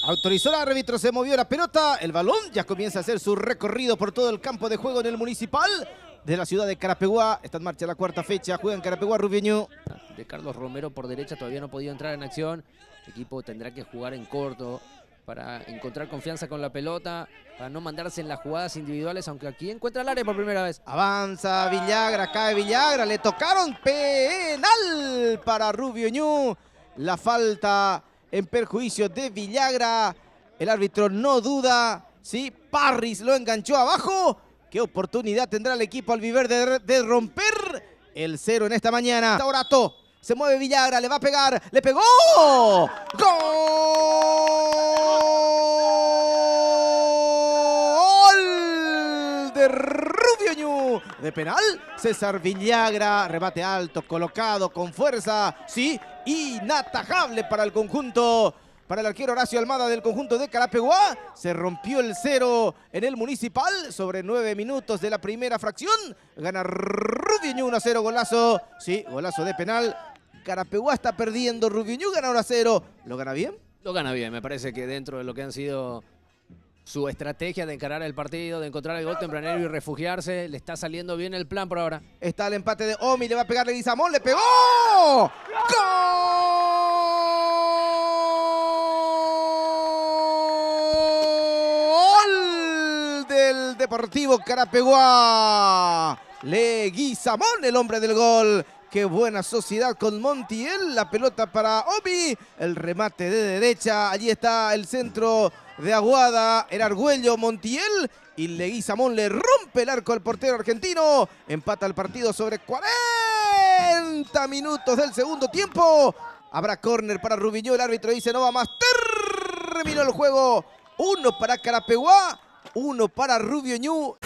Autorizó el árbitro, se movió la pelota, el balón ya comienza a hacer su recorrido por todo el campo de juego en el Municipal de la ciudad de Carapeguá. Está en marcha la cuarta fecha, juega en Carapeguá Rubio Ñu. De Carlos Romero por derecha todavía no ha podido entrar en acción. El equipo tendrá que jugar en corto para encontrar confianza con la pelota, para no mandarse en las jugadas individuales, aunque aquí encuentra el área por primera vez. Avanza Villagra, cae Villagra, le tocaron, penal para Rubio Ñu. La falta en perjuicio de Villagra. El árbitro no duda, ¿sí? Parris lo enganchó abajo. ¿Qué oportunidad tendrá el equipo albiverde de romper el cero en esta mañana? Taurato, se mueve Villagra, le va a pegar, le pegó. ¡Gol de Rubio Ñu! De penal, César Villagra, remate alto, colocado con fuerza, sí, inatajable para el conjunto, para el arquero Horacio Almada del conjunto de Carapeguá. Se rompió el cero en el Municipal sobre 9 minutos de la primera fracción. Gana Rubio Ñu 1-0, golazo, sí, golazo de penal. Carapeguá está perdiendo, Rubio Ñu gana 1-0. ¿Lo gana bien? Lo gana bien, me parece que dentro de lo que han sido su estrategia de encarar el partido, de encontrar el gol tempranero y refugiarse, le está saliendo bien el plan por ahora. Está el empate de Omi, le va a pegar Leguizamón, le pegó. ¡Gol del Deportivo Carapeguá! Leguizamón, el hombre del gol. Qué buena sociedad con Montiel. La pelota para Omi. El remate de derecha. Allí está el centro de Aguada. El Argüello, Montiel. Y Leguizamón le rompe el arco al portero argentino. Empata el partido sobre 40 minutos del segundo tiempo. Habrá córner para Rubio Ñu. El árbitro dice no va más. Terminó el juego. 1 para Carapeguá, 1 para Rubio Ñu.